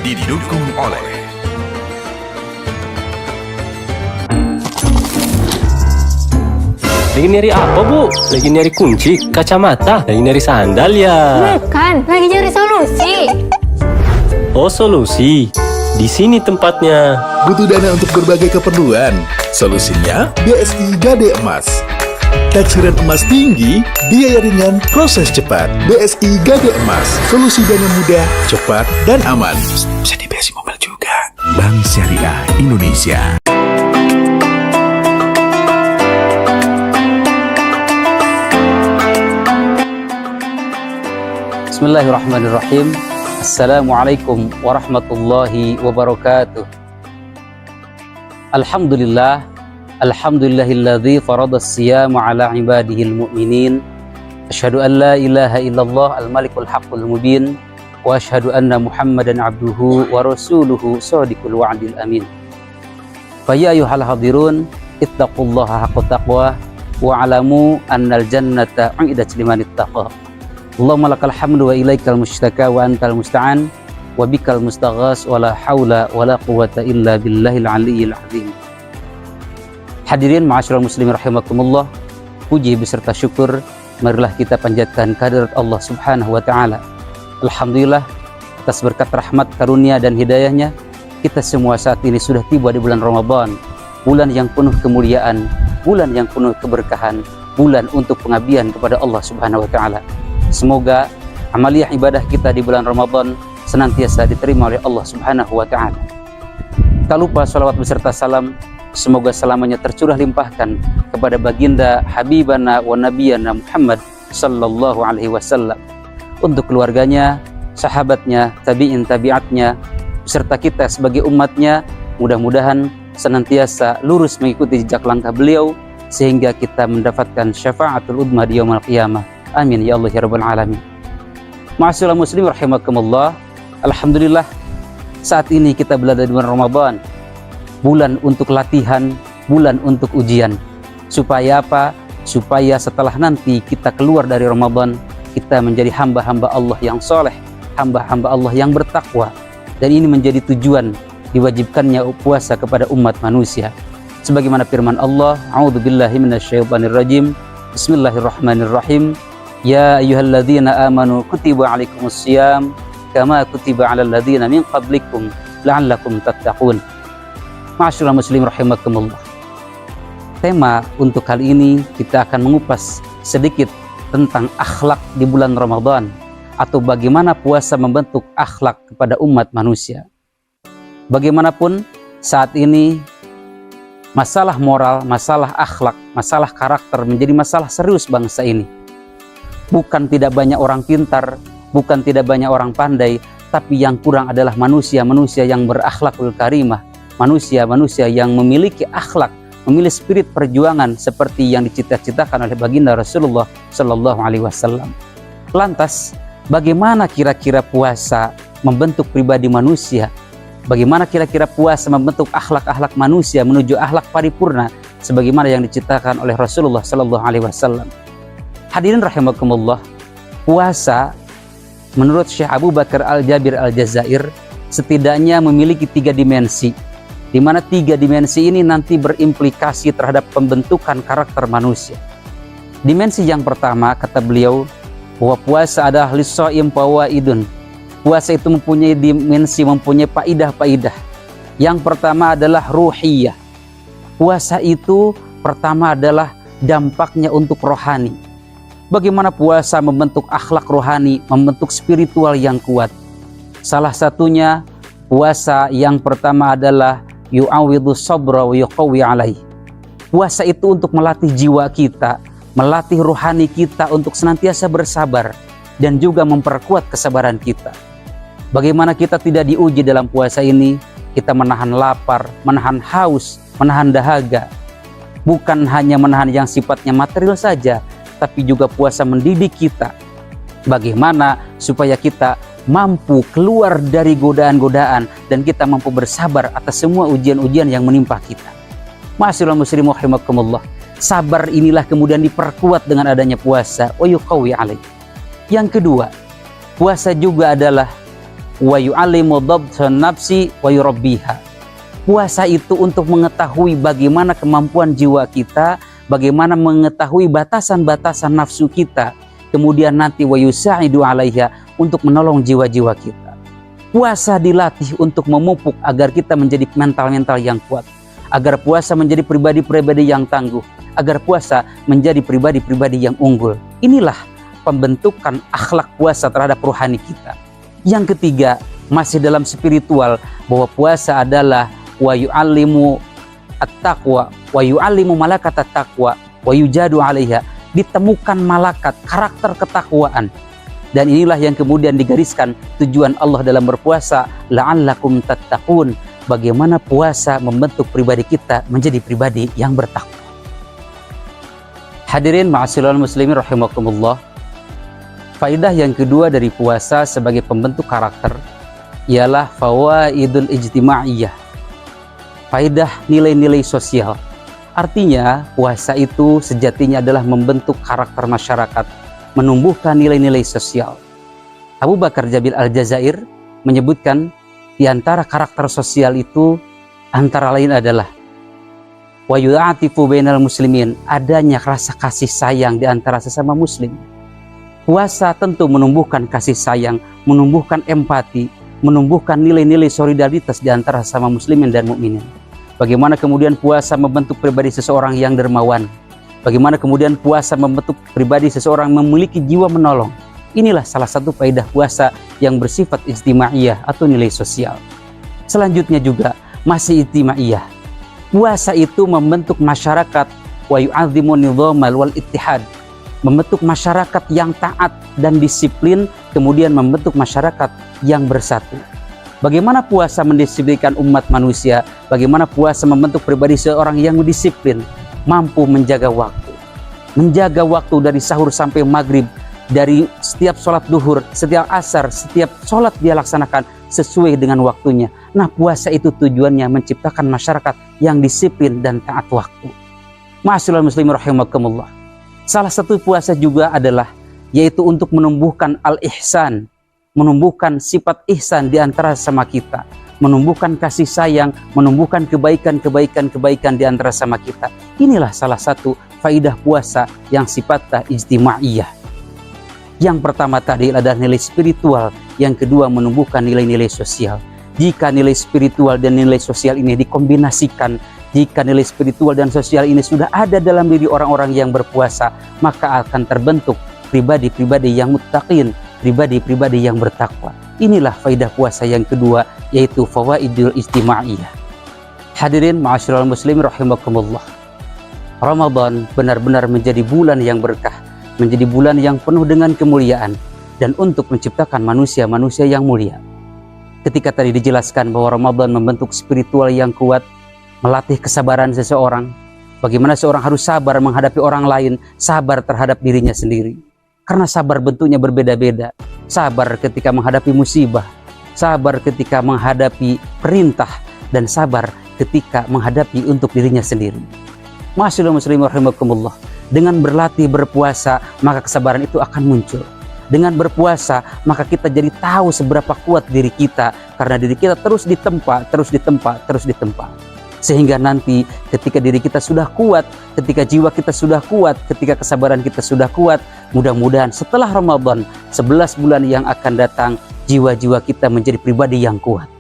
didukung oleh Lagi nyari apa, Bu? Lagi nyari kunci, kacamata, lagi nyari sandal ya? Bukan, lagi cari solusi. Oh, solusi. Di sini tempatnya. butuh dana untuk berbagai keperluan. Solusinya BSI Gade Emas. Taksiran emas tinggi, biaya ringan, proses cepat. BSI Gade Emas, solusi dana mudah, cepat, dan aman. Bisa di BSI Mobile juga. Bank Syariah Indonesia. Bismillahirrahmanirrahim. Assalamualaikum warahmatullahi wabarakatuh. Alhamdulillah, alhamdulillahilladzi faradas siyama ala ibadihil mu'minin. Asyhadu an la ilaha illallah al-malikul haqqul mubin wa asyhadu anna Muhammadan abduhu wa rasuluhu shadiqul wa'dil amin. Fa ya ayyuhal hadirun, ittaqullaha haqqa taqwa wa alamu annal jannata u'idat liman ittaqa. Allahumma lakal hamdu wa ilaikal mushtaka wa antal musta'an wa bikal mustaghas wa la hawla wa la quwwata illa billahil aliyyil azim. Hadirin ma'asyiral muslimin rahimakumullah, puji beserta syukur marilah kita panjatkan kehadirat Allah Subhanahu wa taala. Alhamdulillah atas berkat rahmat, karunia dan hidayahnya kita semua saat ini sudah tiba di bulan Ramadan, bulan yang penuh kemuliaan, bulan yang penuh keberkahan, bulan untuk pengabdian kepada Allah Subhanahu wa taala. Semoga amaliyah ibadah kita di bulan Ramadan senantiasa diterima oleh Allah Subhanahu wa taala. Tak lupa salawat beserta salam semoga selamanya tercurah limpahkan kepada baginda habibana wa nabiyana Muhammad sallallahu alaihi wasallam, untuk keluarganya, sahabatnya, tabi'in tabi'atnya, beserta kita sebagai umatnya. Mudah-mudahan senantiasa lurus mengikuti jejak langkah beliau sehingga kita mendapatkan syafaatul udma di yaumil qiyamah. Amin ya Allah ya rabbal alamin. Ma'asyiral muslim rahimakumullah. Alhamdulillah saat ini kita berada di bulan Ramadan, bulan untuk latihan, bulan untuk ujian. Supaya apa? Supaya setelah nanti kita keluar dari Ramadan, kita menjadi hamba-hamba Allah yang soleh, hamba-hamba Allah yang bertakwa. Dan ini menjadi tujuan diwajibkannya puasa kepada umat manusia. Sebagaimana firman Allah, a'udzubillahi minasyaitonirrajim. Bismillahirrahmanirrahim. Ya ayyuhalladzina amanu kutiba alaikumussyiyam kama kutiba alal ladzina min qablikum la'allakum tattaqun. Ma'asyiral muslim rahimakumullah. Tema untuk kali ini kita akan mengupas sedikit tentang akhlak di bulan Ramadan, atau bagaimana puasa membentuk akhlak kepada umat manusia. Bagaimanapun saat ini masalah moral, masalah akhlak, masalah karakter menjadi masalah serius bangsa ini. Bukan tidak banyak orang pintar, bukan tidak banyak orang pandai, tapi yang kurang adalah manusia-manusia yang berakhlakul karimah, manusia-manusia yang memiliki akhlak, memiliki spirit perjuangan seperti yang dicita-citakan oleh baginda Rasulullah Sallallahu Alaihi Wasallam. Lantas, bagaimana kira-kira puasa membentuk pribadi manusia? Bagaimana kira-kira puasa membentuk akhlak-akhlak manusia menuju akhlak paripurna sebagaimana yang diciptakan oleh Rasulullah Sallallahu Alaihi Wasallam? Hadirin rahimakumullah, puasa menurut Syekh Abu Bakar Al-Jabir Al-Jazair setidaknya memiliki 3 dimensi, di mana 3 dimensi ini nanti berimplikasi terhadap pembentukan karakter manusia. Dimensi yang pertama, kata beliau, bahwa puasa adalah lis-shaim fawaidun. Puasa itu mempunyai dimensi, mempunyai faidah-faidah. Yang pertama adalah ruhiyah. Puasa itu pertama adalah dampaknya untuk rohani. Bagaimana puasa membentuk akhlak rohani, membentuk spiritual yang kuat? Salah satunya puasa yang pertama adalah yu'awidhu sabra wa yuqawi alaih. Puasa itu untuk melatih jiwa kita, melatih rohani kita untuk senantiasa bersabar dan juga memperkuat kesabaran kita. Bagaimana kita tidak diuji dalam puasa ini? Kita menahan lapar, menahan haus, menahan dahaga. Bukan hanya menahan yang sifatnya material saja, tapi juga puasa mendidik kita bagaimana supaya kita mampu keluar dari godaan-godaan dan kita mampu bersabar atas semua ujian-ujian yang menimpa kita. Ma'asyiral muslimin rahimakumullah, sabar inilah kemudian diperkuat dengan adanya puasa wa yuqawi alaih. Yang kedua, puasa juga adalah wa yu'allimu dhabtan nafsi wa yurabbiha. Puasa itu untuk mengetahui bagaimana kemampuan jiwa kita, bagaimana mengetahui batasan-batasan nafsu kita, kemudian nanti wa yusa'idu 'alaiha, untuk menolong jiwa-jiwa kita. Puasa dilatih untuk memupuk agar kita menjadi mental-mental yang kuat, agar puasa menjadi pribadi-pribadi yang tangguh, agar puasa menjadi pribadi-pribadi yang unggul. Inilah pembentukan akhlak puasa terhadap rohani kita. Yang ketiga, masih dalam spiritual, bahwa puasa adalah wa yu'allimu at-taqwa wa yu'allimu malakat at-taqwa wa yujadu 'alaiha, ditemukan malakat karakter ketakwaan. Dan inilah yang kemudian digariskan tujuan Allah dalam berpuasa, la'allakum tattaqun, bagaimana puasa membentuk pribadi kita menjadi pribadi yang bertakwa. Hadirin ma'asyiral muslimin rahimakumullah. Faidah yang kedua dari puasa sebagai pembentuk karakter ialah fawaidul ijtimaiyah. Faidah nilai-nilai sosial. Artinya puasa itu sejatinya adalah membentuk karakter masyarakat, menumbuhkan nilai-nilai sosial. Abu Bakar Jabil Al-Jazair menyebutkan di antara karakter sosial itu antara lain adalah wa yu'atifu bainal muslimin, adanya rasa kasih sayang di antara sesama muslim. Puasa tentu menumbuhkan kasih sayang, menumbuhkan empati, menumbuhkan nilai-nilai solidaritas di antara sesama muslimin dan mukminin. Bagaimana kemudian puasa membentuk pribadi seseorang yang dermawan, bagaimana kemudian puasa membentuk pribadi seseorang memiliki jiwa menolong. Inilah salah satu faedah puasa yang bersifat ijtimaiyah atau nilai sosial. Selanjutnya juga masih ijtimaiyah. Puasa itu membentuk masyarakat wa yu'azzimu nidhamal wal ittihad, membentuk masyarakat yang taat dan disiplin, kemudian membentuk masyarakat yang bersatu. Bagaimana puasa mendisiplinkan umat manusia, bagaimana puasa membentuk pribadi seorang yang disiplin, mampu menjaga waktu dari sahur sampai maghrib, dari setiap sholat duhur, setiap asar, setiap sholat dia laksanakan sesuai dengan waktunya. Nah, puasa itu tujuannya menciptakan masyarakat yang disiplin dan taat waktu. Ma'asyiral muslimin rahimakumullah. Salah satu puasa juga adalah yaitu untuk menumbuhkan al-ihsan, menumbuhkan sifat ihsan di antara sama kita, menumbuhkan kasih sayang, menumbuhkan kebaikan di antara sama kita. Inilah salah satu faidah puasa yang sifatnya ijtimaiyah. Yang pertama tadi adalah nilai spiritual, yang kedua menumbuhkan nilai-nilai sosial. Jika nilai spiritual dan nilai sosial ini dikombinasikan, jika nilai spiritual dan sosial ini sudah ada dalam diri orang-orang yang berpuasa, maka akan terbentuk pribadi-pribadi yang muttaqin, pribadi-pribadi yang bertakwa. Inilah faidah puasa yang kedua, yaitu fawaidul ijtimaiyah. Hadirin ma'asyiral muslimin rahimakumullah. Ramadan benar-benar menjadi bulan yang berkah, menjadi bulan yang penuh dengan kemuliaan, dan untuk menciptakan manusia-manusia yang mulia. Ketika tadi dijelaskan bahwa Ramadan membentuk spiritual yang kuat, melatih kesabaran seseorang, bagaimana seorang harus sabar menghadapi orang lain, sabar terhadap dirinya sendiri. Karena sabar bentuknya berbeda-beda. Sabar ketika menghadapi musibah, sabar ketika menghadapi perintah, dan sabar ketika menghadapi untuk dirinya sendiri. Ma'asyiral muslimin rahimakumullah. Dengan berlatih berpuasa, maka kesabaran itu akan muncul. Dengan berpuasa, maka kita jadi tahu seberapa kuat diri kita, karena diri kita terus ditempa. Sehingga nanti ketika diri kita sudah kuat, ketika jiwa kita sudah kuat, ketika kesabaran kita sudah kuat, mudah-mudahan setelah Ramadan 11 bulan yang akan datang, jiwa-jiwa kita menjadi pribadi yang kuat.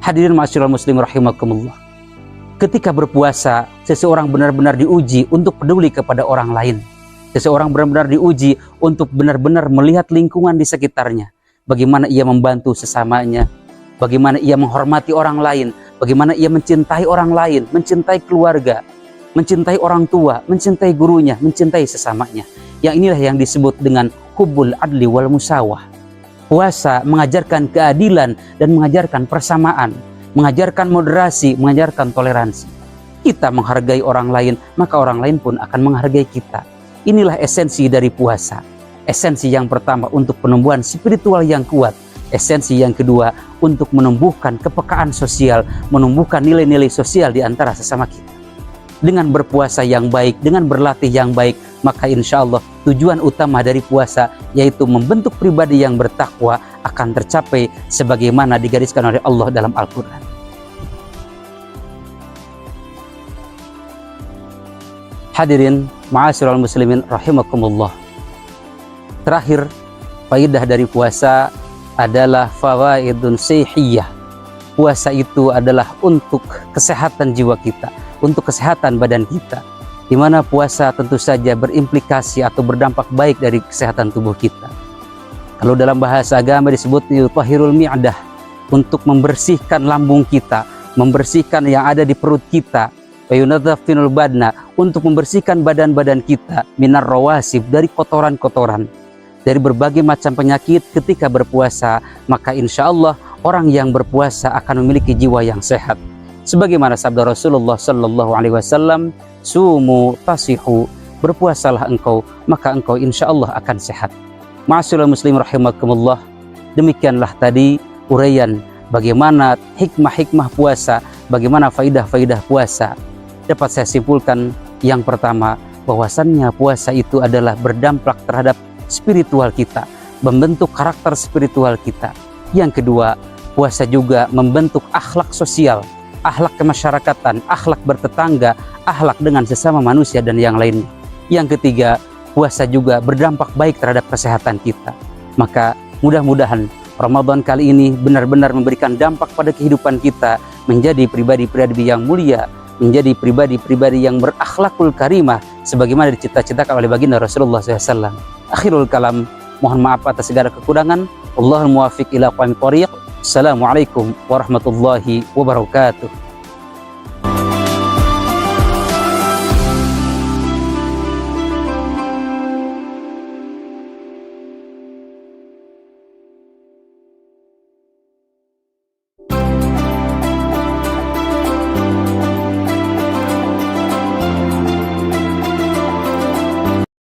Hadirin ma'asyiral muslimin rahimakumullah. Ketika berpuasa, seseorang benar-benar diuji untuk peduli kepada orang lain. Seseorang benar-benar diuji untuk benar-benar melihat lingkungan di sekitarnya. Bagaimana ia membantu sesamanya, bagaimana ia menghormati orang lain, bagaimana ia mencintai orang lain, mencintai keluarga, mencintai orang tua, mencintai gurunya, mencintai sesamanya. Yang inilah yang disebut dengan hubbul adli wal musawah. Puasa mengajarkan keadilan dan mengajarkan persamaan, mengajarkan moderasi, mengajarkan toleransi. Kita menghargai orang lain, maka orang lain pun akan menghargai kita. Inilah esensi dari puasa. Esensi yang pertama untuk penumbuhan spiritual yang kuat. Esensi yang kedua untuk menumbuhkan kepekaan sosial, menumbuhkan nilai-nilai sosial di antara sesama kita. Dengan berpuasa yang baik, dengan berlatih yang baik, maka insya Allah tujuan utama dari puasa yaitu membentuk pribadi yang bertakwa akan tercapai sebagaimana digariskan oleh Allah dalam Al-Quran. Hadirin ma'asyiral muslimin rahimakumullah. Terakhir, faidah dari puasa adalah fawaidun sihiyah. Puasa itu adalah untuk kesehatan jiwa kita, untuk kesehatan badan kita, di mana puasa tentu saja berimplikasi atau berdampak baik dari kesehatan tubuh kita. Kalau dalam bahasa agama disebut yutahhirul mi'dah, untuk membersihkan lambung kita, membersihkan yang ada di perut kita, wa yunadzafinul badna, untuk membersihkan badan-badan kita minar rawasib, dari kotoran-kotoran, dari berbagai macam penyakit. Ketika berpuasa, maka insya Allah orang yang berpuasa akan memiliki jiwa yang sehat. Sebagaimana sabda Rasulullah Sallallahu Alaihi Wasallam, sumu tasihu, berpuasalah engkau, maka engkau insya Allah akan sehat. Ma'asyiral muslim rahimakumullah, demikianlah tadi uraian bagaimana hikmah-hikmah puasa, bagaimana faidah-faidah puasa. Dapat saya simpulkan, yang pertama, bahwasannya puasa itu adalah berdampak terhadap spiritual kita, membentuk karakter spiritual kita. Yang kedua, puasa juga membentuk akhlak sosial, akhlak kemasyarakatan, akhlak bertetangga, akhlak dengan sesama manusia dan yang lainnya. Yang ketiga, puasa juga berdampak baik terhadap kesehatan kita. Maka mudah-mudahan Ramadan kali ini benar-benar memberikan dampak pada kehidupan kita, menjadi pribadi-pribadi yang mulia, menjadi pribadi-pribadi yang berakhlakul karimah, sebagaimana dicita-citakan oleh baginda Rasulullah SAW. Akhirul kalam, mohon maaf atas segala kekurangan. Allahul muwafiq ila aqwamit thoriq. Assalamualaikum warahmatullahi wabarakatuh.